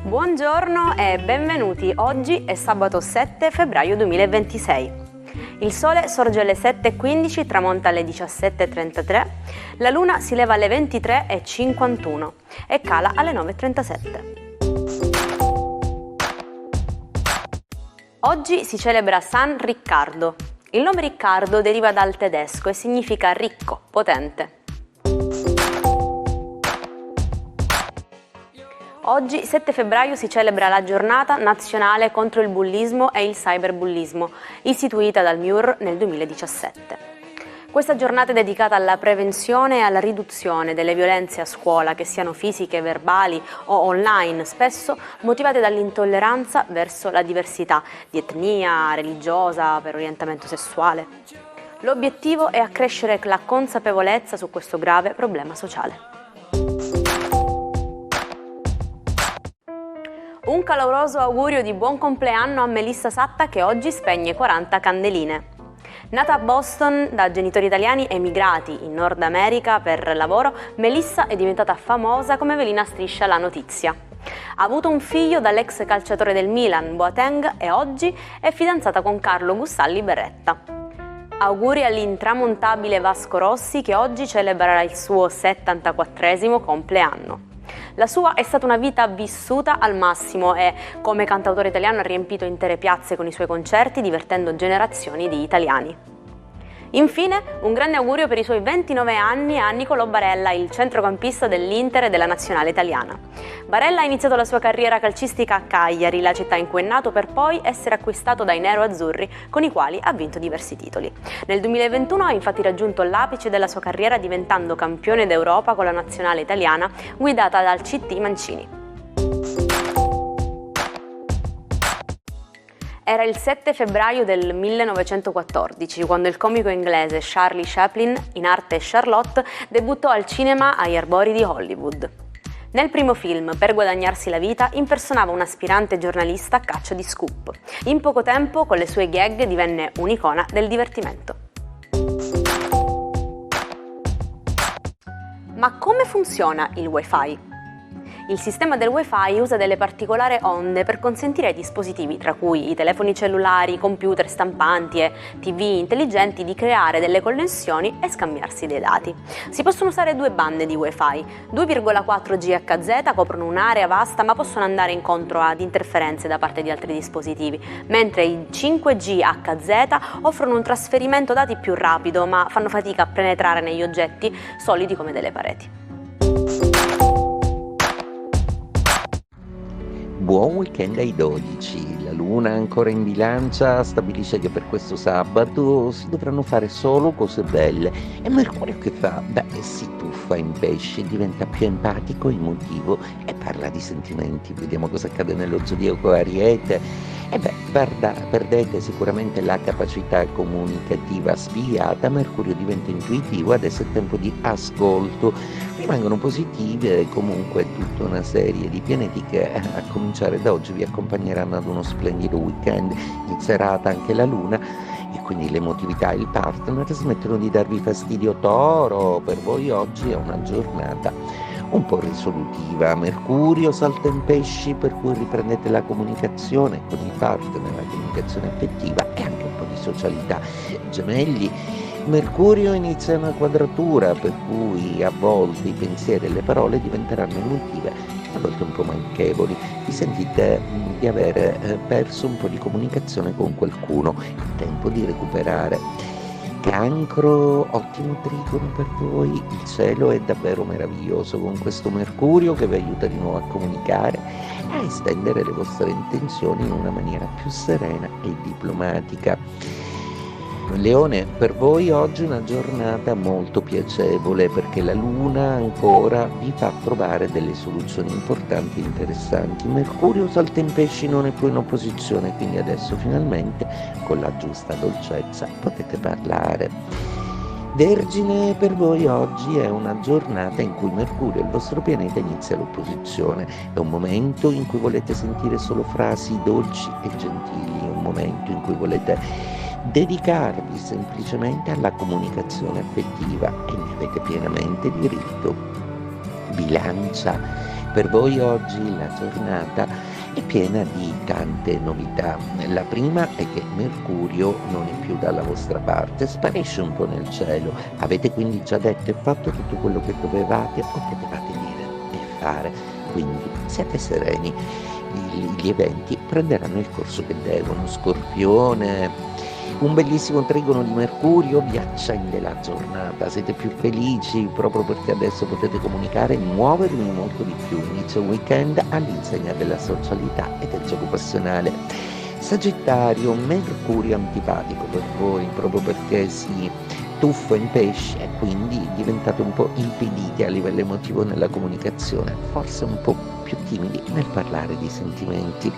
Buongiorno e benvenuti. Oggi è sabato 7 febbraio 2026. Il sole sorge alle 7:15, tramonta alle 17:33, la luna si leva alle 23:51 e cala alle 9:37. Oggi si celebra San Riccardo. Il nome Riccardo deriva dal tedesco e significa ricco, potente. Oggi, 7 febbraio, si celebra la giornata nazionale contro il bullismo e il cyberbullismo, istituita dal MIUR nel 2017. Questa giornata è dedicata alla prevenzione e alla riduzione delle violenze a scuola, che siano fisiche, verbali o online, spesso motivate dall'intolleranza verso la diversità di etnia, religiosa, per orientamento sessuale. L'obiettivo è accrescere la consapevolezza su questo grave problema sociale. Un caloroso augurio di buon compleanno a Melissa Satta, che oggi spegne 40 candeline. Nata a Boston da genitori italiani emigrati in Nord America per lavoro, Melissa è diventata famosa come velina striscia La Notizia. Ha avuto un figlio dall'ex calciatore del Milan, Boateng, e oggi è fidanzata con Carlo Gussalli Berretta. Auguri all'intramontabile Vasco Rossi, che oggi celebrerà il suo 74esimo compleanno. La sua è stata una vita vissuta al massimo e, come cantautore italiano, ha riempito intere piazze con i suoi concerti, divertendo generazioni di italiani. Infine, un grande augurio per i suoi 29 anni a Nicolò Barella, il centrocampista dell'Inter e della nazionale italiana. Barella ha iniziato la sua carriera calcistica a Cagliari, la città in cui è nato, per poi essere acquistato dai nero-azzurri, con i quali ha vinto diversi titoli. Nel 2021 ha infatti raggiunto l'apice della sua carriera, diventando campione d'Europa con la nazionale italiana, guidata dal CT Mancini. Era il 7 febbraio del 1914, quando il comico inglese Charlie Chaplin, in arte Charlotte, debuttò al cinema agli arbori di Hollywood. Nel primo film, per guadagnarsi la vita, impersonava un aspirante giornalista a caccia di scoop. In poco tempo, con le sue gag, divenne un'icona del divertimento. Ma come funziona il Wi-Fi? Il sistema del Wi-Fi usa delle particolari onde per consentire ai dispositivi, tra cui i telefoni cellulari, computer, stampanti e TV intelligenti, di creare delle connessioni e scambiarsi dei dati. Si possono usare due bande di Wi-Fi. 2,4 GHz coprono un'area vasta, ma possono andare incontro ad interferenze da parte di altri dispositivi, mentre i 5 GHz offrono un trasferimento dati più rapido, ma fanno fatica a penetrare negli oggetti solidi come delle pareti. Buon weekend ai 12, la luna ancora in bilancia stabilisce che per questo sabato si dovranno fare solo cose belle e Mercurio che fa? Beh, si tuffa in pesce, diventa più empatico, emotivo e parla di sentimenti. Vediamo cosa accade nello zodiaco Ariete. E beh, perdete sicuramente la capacità comunicativa spiata, Mercurio diventa intuitivo, adesso è tempo di ascolto. Rimangono positive comunque tutta una serie di pianeti che a cominciare da oggi vi accompagneranno ad uno splendido weekend. In serata anche la luna e quindi l'emotività e il partner smettono di darvi fastidio. Toro, per voi oggi è una giornata un po' risolutiva. Mercurio salta in pesci, per cui riprendete la comunicazione con il partner, la comunicazione affettiva e anche un po' di socialità. Gemelli, Mercurio inizia una quadratura, per cui a volte i pensieri e le parole diventeranno emotive, a volte un po' manchevoli. Vi sentite di aver perso un po' di comunicazione con qualcuno, è tempo di recuperare. Cancro, ottimo trigono per voi, il cielo è davvero meraviglioso con questo Mercurio che vi aiuta di nuovo a comunicare, a estendere le vostre intenzioni in una maniera più serena e diplomatica. Leone, per voi oggi è una giornata molto piacevole perché la luna ancora vi fa trovare delle soluzioni importanti e interessanti. Mercurio salta in pesci, non è più in opposizione, quindi adesso finalmente con la giusta dolcezza potete parlare. Vergine, per voi oggi è una giornata in cui Mercurio, il vostro pianeta, inizia l'opposizione. È un momento in cui volete sentire solo frasi dolci e gentili, un momento in cui volete dedicarvi semplicemente alla comunicazione affettiva e ne avete pienamente diritto. Bilancia, per voi oggi la giornata è piena di tante novità. La prima è che Mercurio non è più dalla vostra parte, sparisce un po' nel cielo. Avete quindi già detto e fatto tutto quello che dovevate o potevate dire e fare, quindi siate sereni. Gli eventi prenderanno il corso che devono. Scorpione, un bellissimo trigono di Mercurio vi accende la giornata, siete più felici proprio perché adesso potete comunicare e muovervi molto di più. Inizia un weekend all'insegna della socialità e del gioco passionale. Sagittario, Mercurio antipatico per voi proprio perché si tuffa in pesce e quindi diventate un po' impediti a livello emotivo nella comunicazione, forse un po' più timidi nel parlare di sentimenti.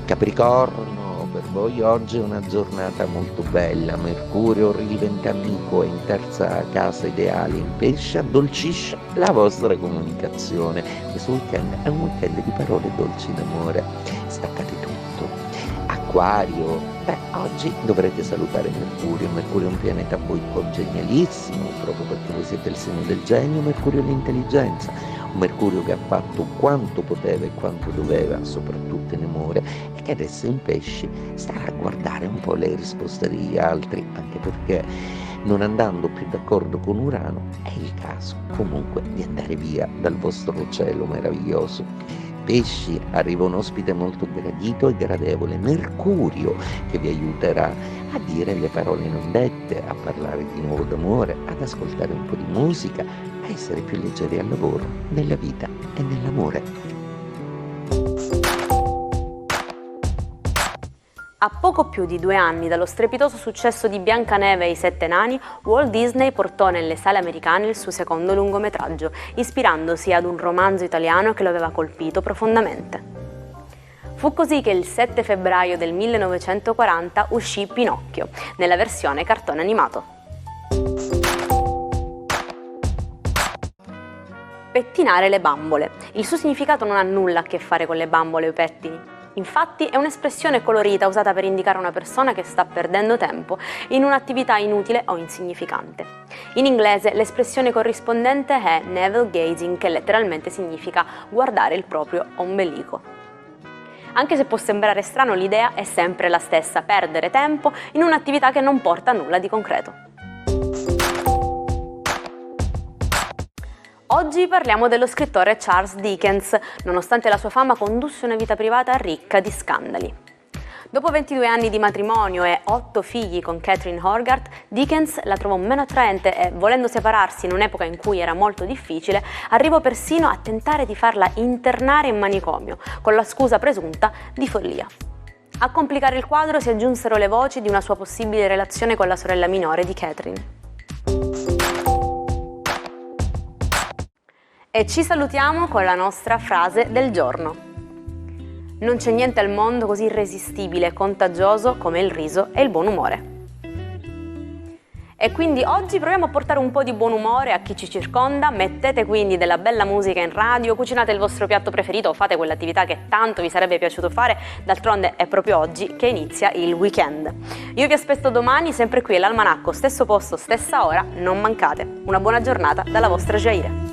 Capricorno, per voi oggi è una giornata molto bella. Mercurio diventa amico, è in terza casa ideale in pesce, addolcisce la vostra comunicazione. Questo weekend è un weekend di parole dolci d'amore. Staccate tutto. Acquario, oggi dovrete salutare Mercurio. Mercurio è un pianeta a voi congenialissimo, proprio perché voi siete il segno del genio. Mercurio è l'intelligenza. Un Mercurio che ha fatto quanto poteva e quanto doveva, soprattutto in amore, e che adesso in pesci starà a guardare un po' le risposte degli altri, anche perché non andando più d'accordo con Urano è il caso comunque di andare via dal vostro cielo meraviglioso. Pesci, arriva un ospite molto gradito e gradevole, Mercurio, che vi aiuterà a dire le parole non dette, a parlare di nuovo d'amore, ad ascoltare un po' di musica, a essere più leggeri al lavoro, nella vita e nell'amore. A poco più di 2 anni dallo strepitoso successo di Biancaneve e i 7 nani, Walt Disney portò nelle sale americane il suo secondo lungometraggio, ispirandosi ad un romanzo italiano che lo aveva colpito profondamente. Fu così che il 7 febbraio del 1940 uscì Pinocchio, nella versione cartone animato. Pettinare le bambole. Il suo significato non ha nulla a che fare con le bambole o i pettini. Infatti è un'espressione colorita usata per indicare una persona che sta perdendo tempo in un'attività inutile o insignificante. In inglese l'espressione corrispondente è navel gazing, che letteralmente significa guardare il proprio ombelico. Anche se può sembrare strano, l'idea è sempre la stessa: perdere tempo in un'attività che non porta a nulla di concreto. Oggi parliamo dello scrittore Charles Dickens. Nonostante la sua fama, condusse una vita privata ricca di scandali. Dopo 22 anni di matrimonio e 8 figli con Catherine Hogarth, Dickens la trovò meno attraente e, volendo separarsi in un'epoca in cui era molto difficile, arrivò persino a tentare di farla internare in manicomio, con la scusa presunta di follia. A complicare il quadro si aggiunsero le voci di una sua possibile relazione con la sorella minore di Catherine. E ci salutiamo con la nostra frase del giorno. Non c'è niente al mondo così irresistibile e contagioso come il riso e il buon umore. E quindi oggi proviamo a portare un po' di buon umore a chi ci circonda. Mettete quindi della bella musica in radio, cucinate il vostro piatto preferito o fate quell'attività che tanto vi sarebbe piaciuto fare. D'altronde è proprio oggi che inizia il weekend. Io vi aspetto domani sempre qui all'Almanacco, stesso posto, stessa ora, non mancate. Una buona giornata dalla vostra Jaire.